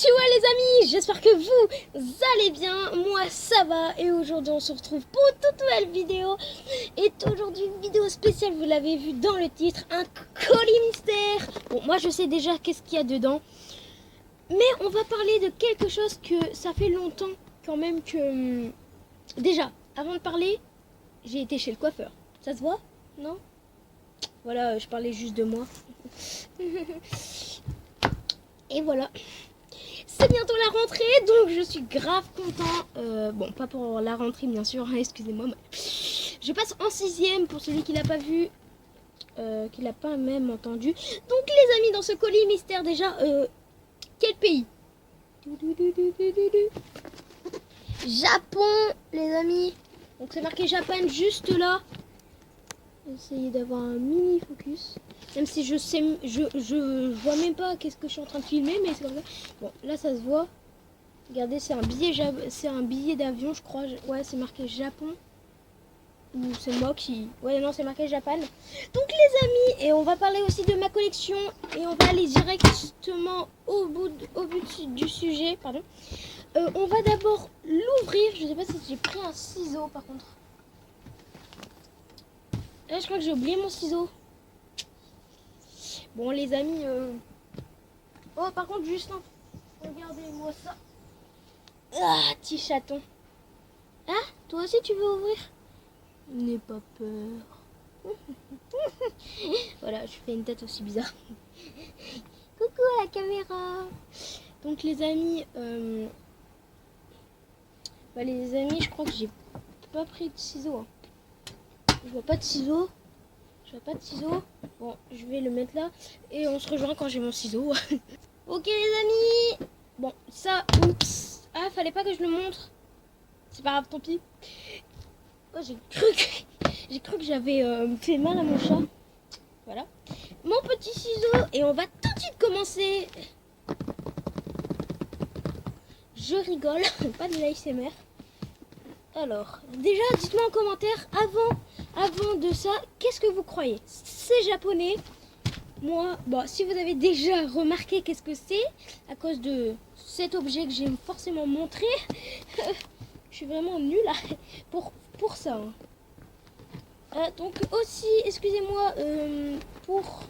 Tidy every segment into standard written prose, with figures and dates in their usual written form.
Konnichiwa les amis, j'espère que vous allez bien, moi ça va et aujourd'hui on se retrouve pour une toute nouvelle vidéo. Et aujourd'hui une vidéo spéciale, vous l'avez vu dans le titre, un colis mystère. Bon moi je sais déjà qu'est-ce qu'il y a dedans, mais on va parler de quelque chose que ça fait longtemps quand même que... Déjà, avant de parler, j'ai été chez le coiffeur, ça se voit? Non? Voilà, je parlais juste de moi. Et voilà. C'est bientôt la rentrée, donc je suis grave content. Bon, pas pour la rentrée, bien sûr, hein, excusez-moi. Mais je passe en 6ème pour celui qui l'a pas vu, qui l'a pas même entendu. Donc, les amis, dans ce colis mystère, déjà, quel pays? Japon, les amis. Donc, c'est marqué Japan juste là. Essayer d'avoir un mini focus. Même si je sais, je vois même pas qu'est-ce que je suis en train de filmer, mais c'est comme ça. Bon, là ça se voit. Regardez, c'est un billet d'avion, je crois. Ouais, c'est marqué Japon. Ou c'est moi qui... Ouais, non, c'est marqué Japan. Donc les amis, et on va parler aussi de ma collection. Et on va aller directement au but du sujet. Pardon. On va d'abord l'ouvrir. Je sais pas si j'ai pris un ciseau par contre. Là, je crois que j'ai oublié mon ciseau. Bon, les amis... Oh, par contre, Justin, regardez-moi ça. Ah, petit chaton. Ah, toi aussi, tu veux ouvrir? N'aie pas peur. Voilà, je fais une tête aussi bizarre. Coucou à la caméra. Donc, les amis... les amis, je crois que j'ai pas pris de ciseaux. Hein. Je vois pas de ciseaux. Bon, je vais le mettre là. Et on se rejoint quand j'ai mon ciseau. Ok les amis. Bon, ça, oups. Ah, fallait pas que je le montre. C'est pas grave, tant pis. Oh, j'ai cru que j'avais fait mal à mon chat. Voilà. Mon petit ciseau. Et on va tout de suite commencer. Je rigole. Pas de l'ASMR. Alors, déjà, dites-moi en commentaire, avant de ça, qu'est-ce que vous croyez? C'est japonais. Moi, bon, si vous avez déjà remarqué qu'est-ce que c'est, à cause de cet objet que j'ai forcément montré, je suis vraiment nulle pour ça. Hein. Donc aussi, excusez-moi, pour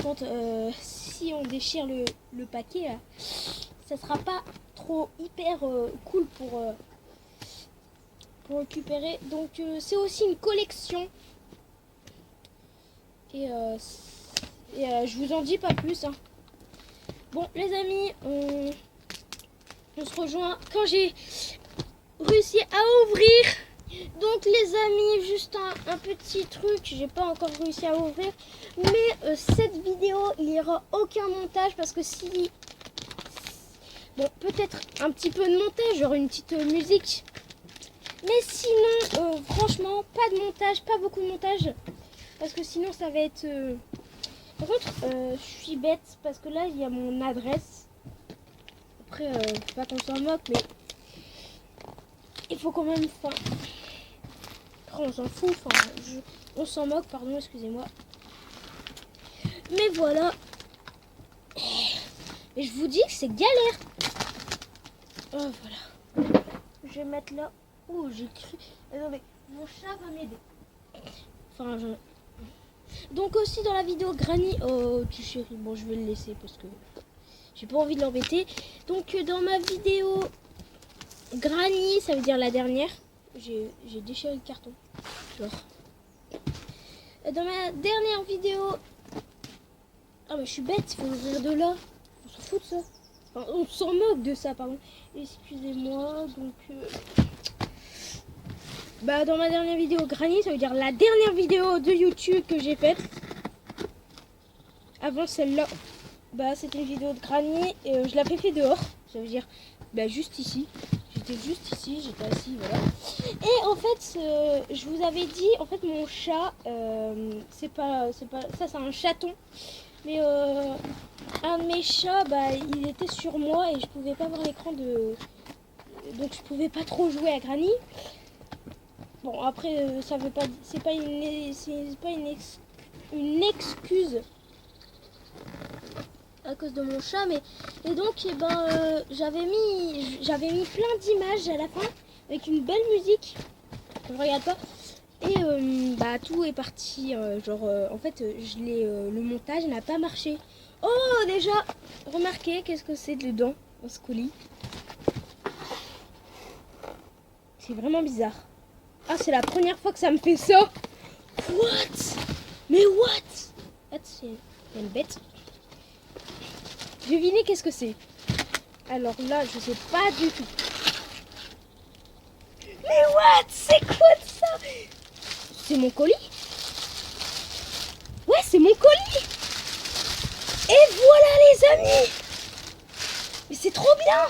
quand si on déchire le paquet, là, ça sera pas trop hyper cool pour récupérer. Donc c'est aussi une collection. Et je vous en dis pas plus. Hein. Bon les amis, on se rejoint quand j'ai réussi à ouvrir. Donc les amis, juste un petit truc, j'ai pas encore réussi à ouvrir. Mais cette vidéo, il n'y aura aucun montage parce que si... Bon, peut-être un petit peu de montage, genre une petite musique. Mais sinon, franchement, pas de montage, pas beaucoup de montage. Parce que sinon, ça va être... Par contre, je suis bête parce que là, il y a mon adresse. Après, faut pas qu'on s'en moque, mais... Il faut quand même... Enfin... on s'en fout, enfin... On s'en moque, pardon, excusez-moi. Mais voilà. Et je vous dis que c'est galère. Oh, voilà. Je vais mettre là. Oh, j'ai cru... Attendez, mon chat va m'aider. Enfin, Donc aussi dans la vidéo Granny... Oh, tu chéri. Bon, je vais le laisser parce que j'ai pas envie de l'embêter. Donc dans ma vidéo Granny, ça veut dire la dernière. J'ai déchiré le carton. Genre. Dans ma dernière vidéo... Ah, mais je suis bête, il faut ouvrir de là. On s'en fout de ça. Enfin, on s'en moque de ça, pardon. Excusez-moi, donc... dans ma dernière vidéo Granny, ça veut dire la dernière vidéo de YouTube que j'ai faite. Avant celle-là, c'était une vidéo de Granny et je l'avais fait dehors. Ça veut dire, juste ici. J'étais juste ici, j'étais assis, voilà. Et en fait, je vous avais dit, en fait, mon chat, c'est pas, ça c'est un chaton. Mais un de mes chats, il était sur moi et je pouvais pas voir l'écran de... Donc je pouvais pas trop jouer à Granny. Bon après ça veut pas, c'est pas une excuse. à cause de mon chat. Mais et donc j'avais mis plein d'images à la fin avec une belle musique. Je regarde pas. Et tout est parti. En fait, le montage n'a pas marché. Oh, déjà, remarquez qu'est-ce que c'est dedans, dans ce colis. C'est vraiment bizarre. Ah, c'est la première fois que ça me fait ça. What? Mais what? Il y a une bête. Devinez qu'est-ce que c'est. Alors là, je sais pas du tout. Mais what? C'est quoi ça? C'est mon colis? Ouais, c'est mon colis. Et voilà les amis. Mais c'est trop bien.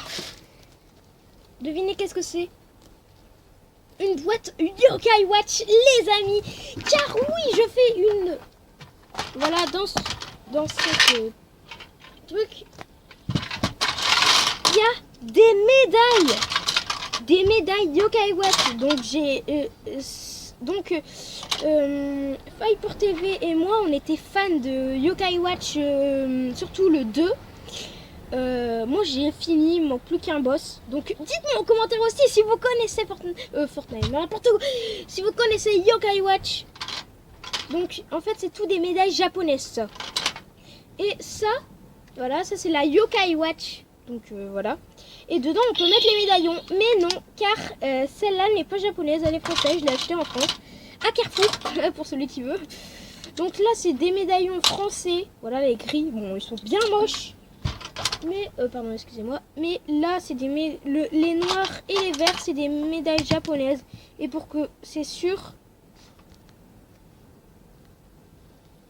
Devinez qu'est-ce que c'est? Une boîte Yokai Watch les amis. Car oui, je fais une... Voilà, dans ce truc, il y a des médailles. Des médailles Yokai Watch. Donc j'ai... Faille pour TV et moi, on était fans de Yokai Watch, surtout le 2. Moi j'ai fini, il me manque plus qu'un boss. Donc dites-moi en commentaire aussi si vous connaissez Fortnite, n'importe quoi. Si vous connaissez Yokai Watch. Donc en fait c'est tout des médailles japonaises ça. Et ça, voilà, ça c'est la Yokai Watch. Donc voilà. Et dedans on peut mettre les médaillons. Mais non, car celle-là n'est pas japonaise, elle est française. Je l'ai achetée en France, à Carrefour, pour celui qui veut. Donc là c'est des médaillons français. Voilà les gris, bon ils sont bien moches. Mais, pardon, excusez-moi. Mais là, c'est les noirs et les verts, c'est des médailles japonaises. Et pour que c'est sûr...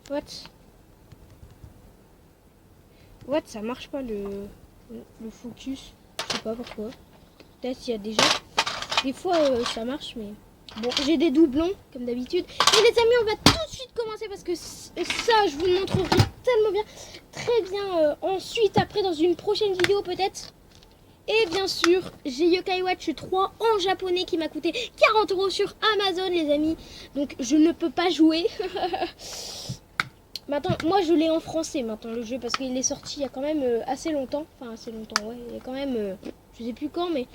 What, ça marche pas le focus. Je sais pas pourquoi. Peut-être il y a déjà... Des fois, ça marche, mais... Bon, j'ai des doublons, comme d'habitude. Et les amis, on va tout de suite commencer parce que ça, je vous le montrerai tellement bien. Très bien. Ensuite, après, dans une prochaine vidéo, peut-être. Et bien sûr, j'ai Yokai Watch 3 en japonais qui m'a coûté 40 € sur Amazon, les amis. Donc, je ne peux pas jouer. Maintenant, moi, je l'ai en français, maintenant, le jeu. Parce qu'il est sorti il y a quand même assez longtemps. Enfin, assez longtemps, ouais. Il y a quand même... je sais plus quand, mais...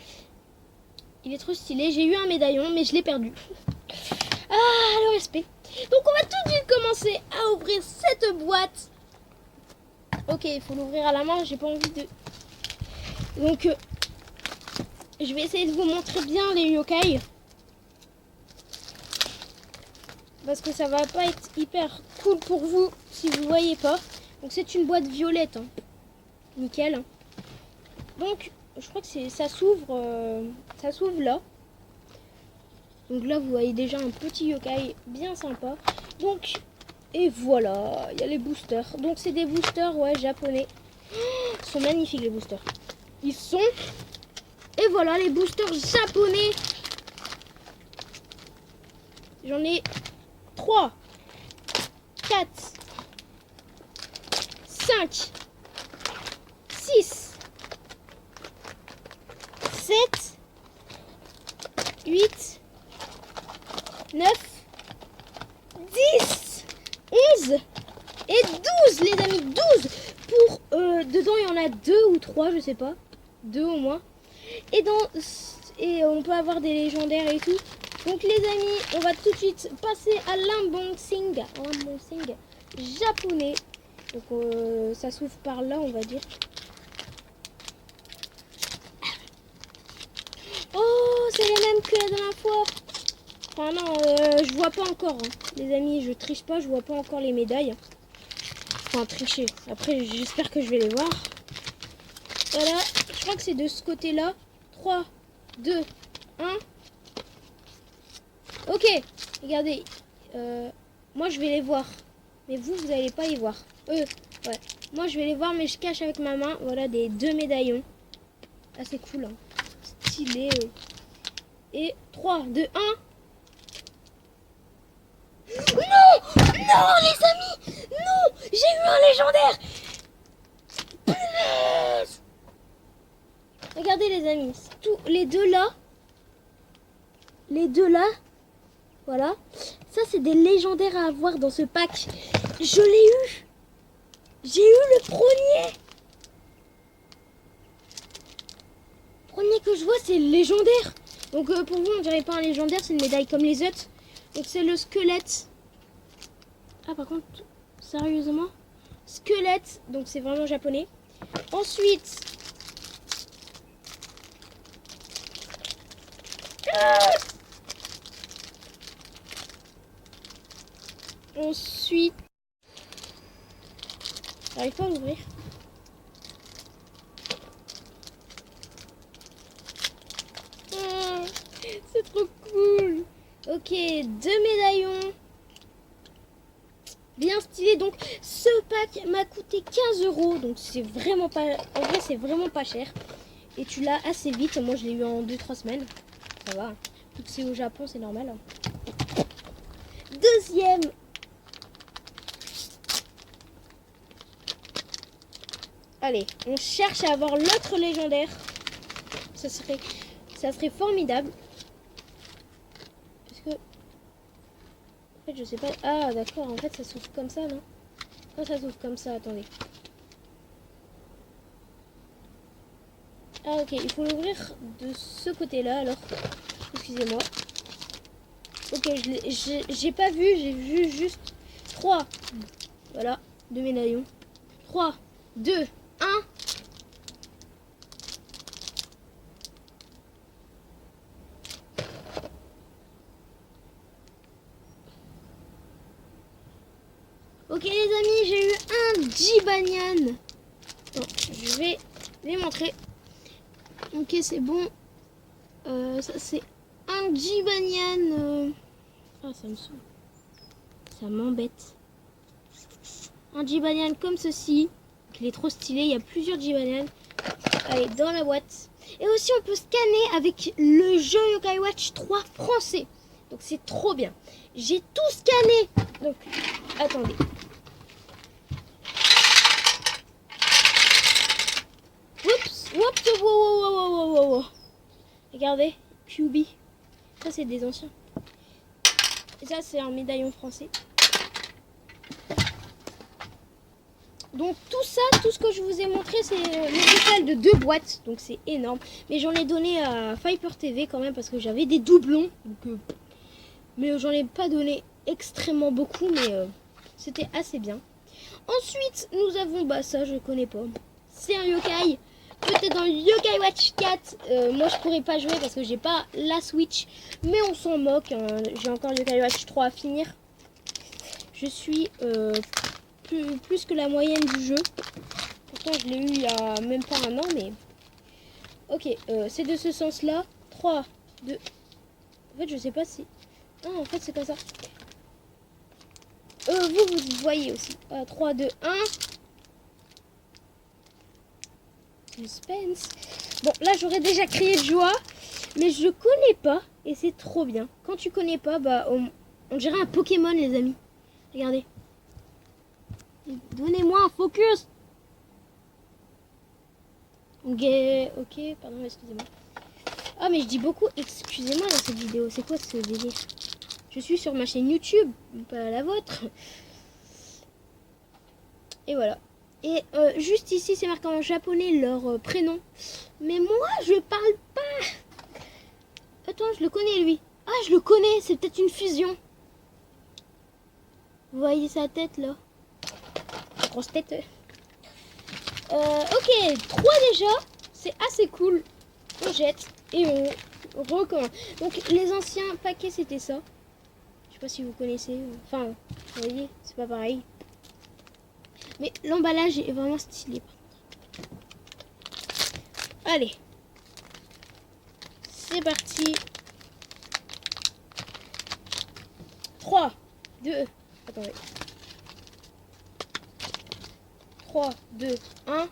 Il est trop stylé. J'ai eu un médaillon, mais je l'ai perdu. Ah, le respect. Donc, on va tout de suite commencer à ouvrir cette boîte. Ok, il faut l'ouvrir à la main. J'ai pas envie de... Donc, je vais essayer de vous montrer bien les yokai. Parce que ça va pas être hyper cool pour vous si vous voyez pas. Donc, c'est une boîte violette. Hein. Nickel. Donc... Je crois que ça s'ouvre là. Donc là, vous voyez déjà un petit yokai bien sympa. Donc, et voilà, il y a les boosters. Donc, c'est des boosters, ouais, japonais. Oh, ils sont magnifiques, les boosters. Ils sont... Et voilà, les boosters japonais. J'en ai 3, 4, 5, 6... 7, 8, 9, 10, 11 et 12 les amis, 12 pour dedans il y en a 2 ou 3, je sais pas, 2 au moins. Et on peut avoir des légendaires et tout. Donc les amis, on va tout de suite passer à l'unboxing japonais. Donc ça s'ouvre par là, on va dire. Oh, c'est les mêmes que la dernière fois. Enfin non, je vois pas encore. Hein. Les amis, je triche pas, je vois pas encore les médailles. Enfin, tricher. Après, j'espère que je vais les voir. Voilà, je crois que c'est de ce côté-là. 3, 2, 1. Ok, regardez. Moi, je vais les voir. Mais vous n'allez pas les voir. Ouais. Moi, je vais les voir, mais je cache avec ma main. Voilà, des 2 médaillons. Ah, c'est cool, hein. Stylé. Et 3, 2, 1. Non, les amis. Non, j'ai eu un légendaire. Punaise. Regardez les amis, tous les deux là. Voilà. Ça c'est des légendaires à avoir dans ce pack. Je l'ai eu. J'ai eu le premier. c'est légendaire. Donc pour vous, on dirait pas un légendaire, c'est une médaille comme les autres. Donc c'est le squelette. Ah par contre, sérieusement, squelette, donc c'est vraiment japonais. Ensuite, j'arrive pas à l'ouvrir. C'est trop cool. Ok, 2 médaillons. Bien stylé. Donc ce pack m'a coûté 15 €. Donc c'est vraiment pas... En vrai c'est vraiment pas cher. Et tu l'as assez vite. Moi je l'ai eu en 2-3 semaines. Ça va. Vu que c'est au Japon, c'est normal. Deuxième. Allez, on cherche à avoir l'autre légendaire. Ça serait formidable. Parce que... En fait, je sais pas... Ah, d'accord. En fait, ça s'ouvre comme ça, non? Non, ça s'ouvre comme ça. Attendez. Ah, ok. Il faut l'ouvrir de ce côté-là, alors. Excusez-moi. Ok, j'ai pas vu. J'ai vu juste 3. Voilà. 2 médaillons. 3, 2, 1. Ok les amis, j'ai eu un Jibanyan. Bon, je vais les montrer. Ok, c'est bon. Ça c'est un Jibanyan. Ah, ça me saoule. Ça m'embête. Un Jibanyan comme ceci. Il est trop stylé. Il y a plusieurs Jibanyan. Allez, dans la boîte. Et aussi, on peut scanner avec le jeu Yokai Watch 3 français. Donc, c'est trop bien. J'ai tout scanné. Donc, attendez. Oups, wow. Regardez, QB. Ça, c'est des anciens. Et ça, c'est un médaillon français. Donc tout ça, tout ce que je vous ai montré, c'est le total de 2 boîtes. Donc c'est énorme. Mais j'en ai donné à Viper TV quand même parce que j'avais des doublons. Donc, mais j'en ai pas donné extrêmement beaucoup. Mais c'était assez bien. Ensuite, nous avons... Bah ça, je connais pas. C'est un yokai. Peut-être dans le Yokai Watch 4. Moi, je pourrais pas jouer parce que j'ai pas la Switch. Mais on s'en moque. Hein. J'ai encore Yokai Watch 3 à finir. Je suis... plus que la moyenne du jeu. Pourtant je l'ai eu il y a même pas un an, mais ok, c'est de ce sens là. 3, 2. En fait je sais pas si... Ah en fait c'est comme ça. Vous voyez aussi. 3, 2, 1. Suspense. Bon là j'aurais déjà crié de joie. Mais je connais pas. Et c'est trop bien. Quand tu connais pas, bah on dirait un Pokémon les amis. Regardez. Donnez-moi un focus. Ok, pardon, excusez-moi. Ah, mais je dis beaucoup excusez-moi dans cette vidéo. C'est quoi ce délire? Je suis sur ma chaîne YouTube, pas la vôtre. Et voilà. Et juste ici, c'est marqué en japonais leur prénom. Mais moi, je parle pas. Attends, je le connais lui. Ah, je le connais, c'est peut-être une fusion. Vous voyez sa tête là? Grosse tête. Ok, 3 déjà, c'est assez cool. On jette et on recommence. Donc les anciens paquets c'était ça. Je sais pas si vous connaissez. Enfin, vous voyez, c'est pas pareil. Mais l'emballage est vraiment stylé. Allez, c'est parti. 3, 2, attendez. 3, 2, 1.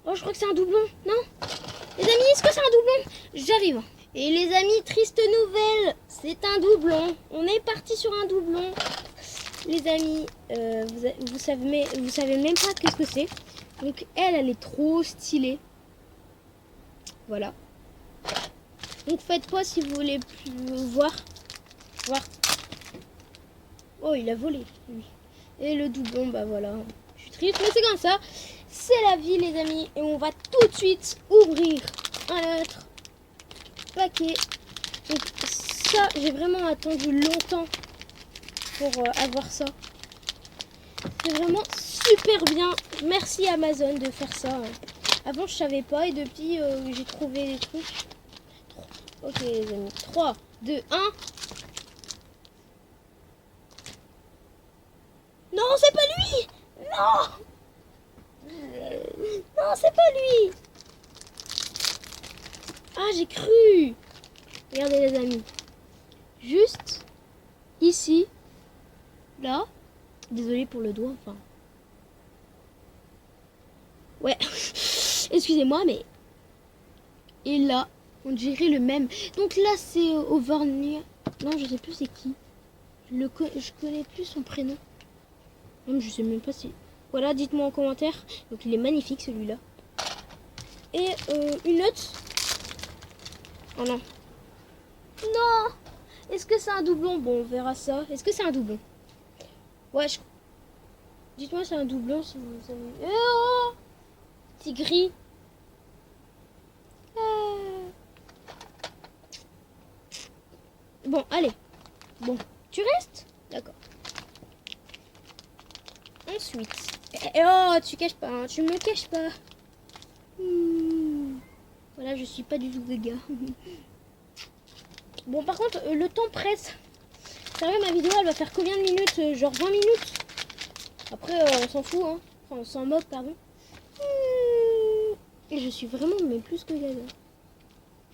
Oh, je crois que c'est un doublon, non? Les amis, est-ce que c'est un doublon? J'arrive. Et les amis, triste nouvelle, c'est un doublon. On est parti sur un doublon. Les amis, vous savez même pas qu'est-ce que c'est. Donc elle est trop stylée. Voilà. Donc faites pas si vous voulez voir. Oh, il a volé, lui. Et le doublon, bah voilà. Je suis triste, mais c'est comme ça. c'est la vie les amis. Et on va tout de suite ouvrir un autre paquet. Donc ça, j'ai vraiment attendu longtemps pour avoir ça. C'est vraiment super bien. Merci Amazon de faire ça. Avant je savais pas et depuis j'ai trouvé des trucs. Ok les amis. 3, 2, 1. Non, c'est pas lui. Non. Non, c'est pas lui. Ah, j'ai cru. Regardez les amis. Juste ici. Là. Désolée pour le doigt, enfin. Ouais. Excusez-moi, mais... Et là, on dirait le même. Donc là, c'est Auvergne. Non, je sais plus c'est qui. Je connais plus son prénom. Même je sais même pas si... Voilà, dites-moi en commentaire. Donc il est magnifique celui-là. Et une autre. Oh non. Non. Est-ce que c'est un doublon? Bon, on verra ça. Est-ce que c'est un doublon? Ouais, dites-moi c'est un doublon si vous savez. Oh, c'est gris. Bon, allez. Bon, tu restes? D'accord. Ensuite. Oh, tu caches pas, hein, tu me caches pas. Voilà, je suis pas du tout dégâts. Bon, par contre, le temps presse. Sérieux, ma vidéo, elle va faire combien de minutes? Genre 20 minutes? Après, on s'en fout, hein. Enfin, on s'en moque, pardon. Et je suis vraiment, mais plus que gaga.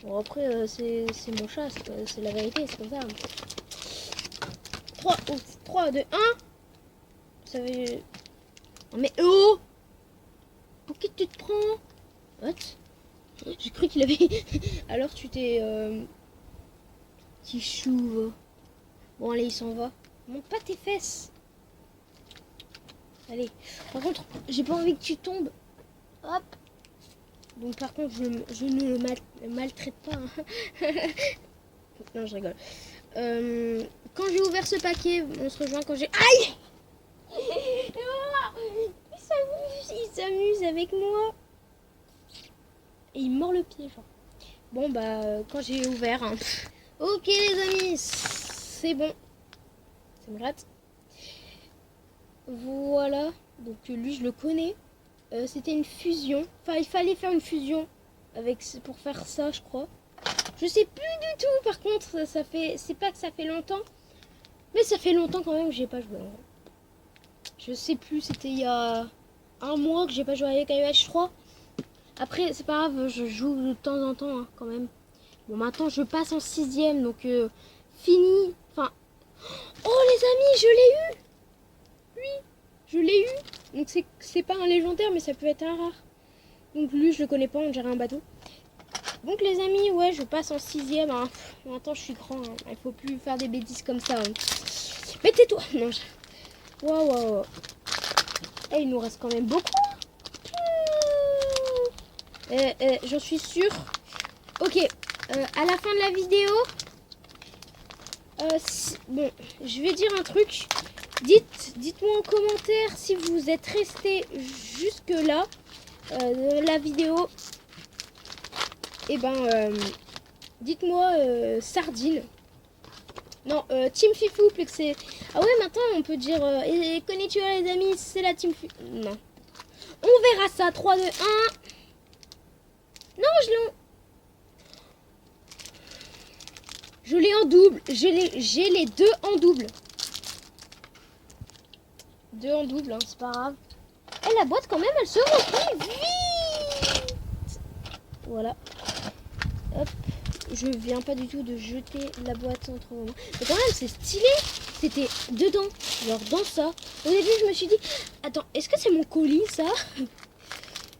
Bon, après, c'est mon chat, c'est la vérité, c'est comme ça. 3, 2, 1. Ça veut... Oh, mais oh! Pour qui tu te prends? What? J'ai cru qu'il avait... Alors tu t'es... Petit chou. Bon, allez, il s'en va. Monte pas tes fesses. Allez. Par contre, j'ai pas envie que tu tombes. Hop. Donc par contre, je ne le maltraite pas. Hein. Non, je rigole. Quand j'ai ouvert ce paquet, on se rejoint quand j'ai... Aïe! Il s'amuse avec moi. Et il mord le pied, genre. Bon, bah, quand j'ai ouvert... Hein. Ok, les amis. C'est bon. Ça me rate. Voilà. Donc lui, je le connais. C'était une fusion. Enfin, il fallait faire une fusion pour faire ça, je crois. Je sais plus du tout. Par contre, ça fait... C'est pas que ça fait longtemps. Mais ça fait longtemps quand même que j'ai pas joué. Je sais plus. C'était il y a un mois que j'ai pas joué avec iOS, je crois. Après, c'est pas grave. Je joue de temps en temps, hein, quand même. Bon, maintenant, je passe en 6e. Donc, fini. Enfin... Oh, les amis, je l'ai eu. Lui, je l'ai eu. Donc, c'est pas un légendaire, mais ça peut être un rare. Donc, lui, je le connais pas. On dirait un bateau. Donc, les amis, ouais, je passe en 6e. Hein. Maintenant, je suis grand. Hein. Il faut plus faire des bêtises comme ça. Hein. Mais tais-toi. Non, Waouh. Et il nous reste quand même beaucoup. J'en suis sûre. Ok. À la fin de la vidéo... bon, je vais dire un truc. Dites-moi en commentaire si vous êtes resté jusque là la vidéo. Et ben, dites-moi sardine. Non, Team Fifou, plus que c'est... Ah ouais, maintenant on peut dire konnichiwa les amis, c'est la Team Fifou. Non. On verra ça. 3, 2, 1. Non, je l'ai en double. J'ai les deux en double. Deux en double, hein, c'est pas grave. Et la boîte, quand même, elle se remplit vite. Voilà. Hop. Je viens pas du tout de jeter la boîte entre vos mains. Mais quand même, c'est stylé. C'était dedans. Genre dans ça. Au début, je me suis dit, attends, est-ce que c'est mon colis, ça?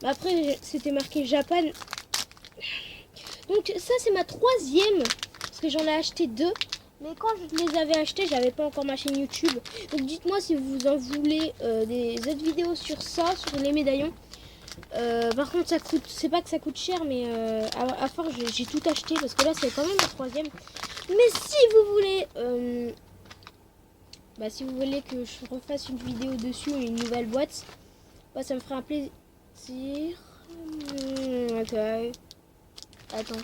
Mais après, c'était marqué Japan. Donc ça, c'est ma 3e. Parce que j'en ai acheté 2. Mais quand je les avais achetés, j'avais pas encore ma chaîne YouTube. Donc dites-moi si vous en voulez des autres vidéos sur ça, sur les médaillons. Par contre, ça coûte, c'est pas que ça coûte cher, mais à force, j'ai tout acheté parce que là, c'est quand même la 3e. Mais si vous voulez, si vous voulez que je refasse une vidéo dessus, une nouvelle boîte, bah, ça me ferait un plaisir. partir. Ok. Attends.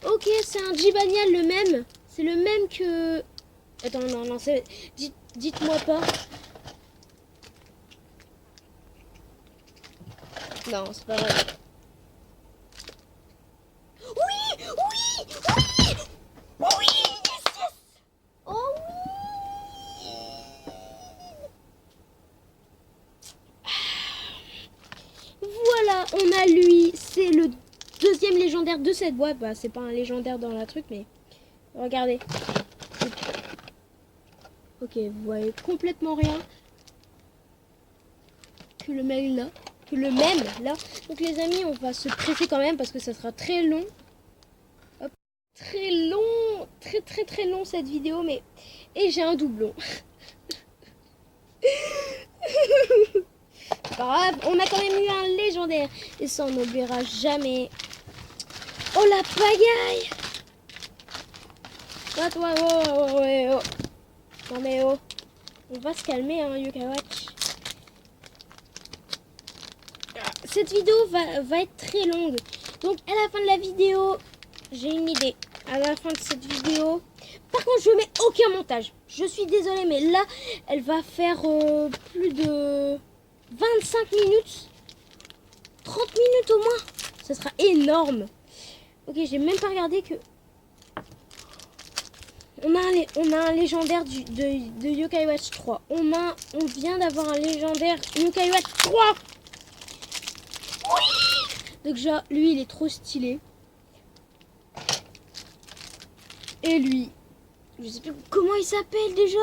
Ok, c'est un Gibanial, le même. C'est le même que... Attends, non, c'est... Dites-moi pas. Non, c'est pas vrai. Oui, oui, oui, oui, yes, yes. Oh oui. Voilà, on a lui. C'est le deuxième légendaire de cette boîte. Bah, c'est pas un légendaire dans la truc, mais regardez. Ok, vous voyez complètement rien. Que le même là. Que le même là. Donc les amis, on va se presser quand même parce que ça sera très long. Hop. Très long. Très long cette vidéo. Mais... Et j'ai un doublon. C'est pas grave. On a quand même eu un légendaire. Et ça, on n'oubliera jamais. Oh la pagaille. Toi, oh. Non mais oh. On va se calmer, hein, Yokai Watch. Cette vidéo va être très longue. Donc à la fin de la vidéo, j'ai une idée. À la fin de cette vidéo... Par contre, je mets aucun montage. Je suis désolée, mais là, elle va faire plus de 25 minutes. 30 minutes au moins. Ça sera énorme. Ok, j'ai même pas regardé que... On a un légendaire de Yokai Watch 3. On vient d'avoir un légendaire Yokai Watch 3. Oui. Donc genre, lui, il est trop stylé. Et lui, je sais plus comment il s'appelle déjà.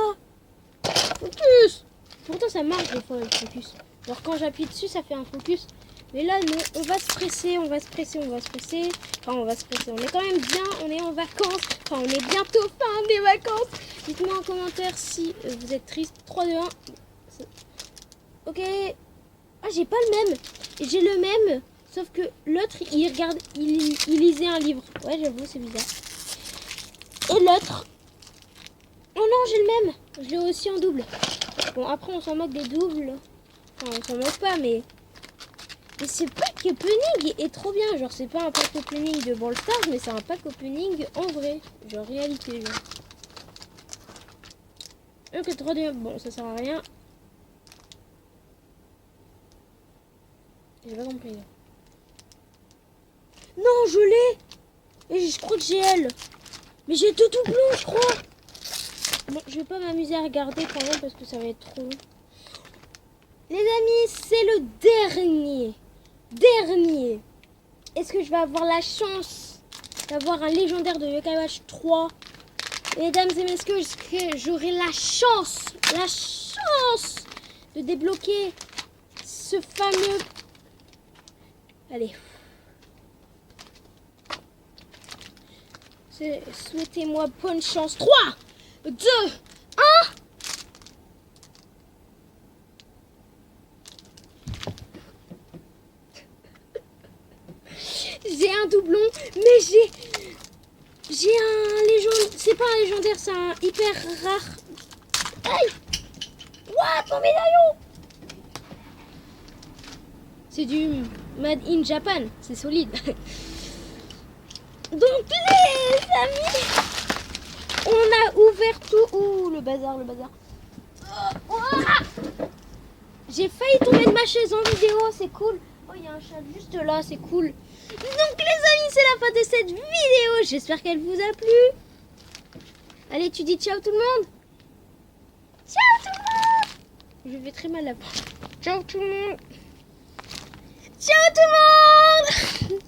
Focus. Pourtant, ça marche des fois le focus. Alors quand j'appuie dessus, ça fait un focus. Mais là, non, on va se presser. Enfin, on va se presser. On est quand même bien, on est en vacances. Enfin, on est bientôt fin des vacances. Dites-moi en commentaire si vous êtes triste. 3, 2, 1. Ok. Ah, j'ai pas le même. J'ai le même, sauf que l'autre, il lisait un livre. Ouais, j'avoue, c'est bizarre. Et l'autre... Oh non, j'ai le même. Je l'ai aussi en double. Bon, après, on s'en moque des doubles. Enfin, on s'en moque pas, mais... Et ce pack opening est trop bien. Genre, c'est pas un pack opening de Brawl Stars, mais c'est un pack opening en vrai. Genre, réalité, genre. Ok, 3D. Bon, ça sert à rien. J'ai pas compris. Là. Non, je l'ai. Et je crois que j'ai elle. Mais j'ai deux doublons, je crois. Bon, je vais pas m'amuser à regarder quand même parce que ça va être trop long. Les amis, c'est le dernier. Est-ce que je vais avoir la chance d'avoir un légendaire de Yokai Watch 3? Mesdames et messieurs, est-ce que j'aurai la chance de débloquer ce fameux... Allez. Souhaitez-moi bonne chance. 3, 2, 1. J'ai un doublon, mais j'ai un légendaire. C'est pas un légendaire, c'est un hyper rare. Aïe! What? Mon médaillon! C'est du Made in Japan, c'est solide. Donc les amis, on a ouvert tout. Ouh, le bazar. J'ai failli tomber de ma chaise en vidéo, c'est cool. Oh, il y a un chat juste là, c'est cool. Donc les amis, c'est la fin de cette vidéo. J'espère qu'elle vous a plu. Allez, tu dis ciao tout le monde. Ciao tout le monde. Je fais très mal la porte. Ciao tout le monde. Ciao tout le monde.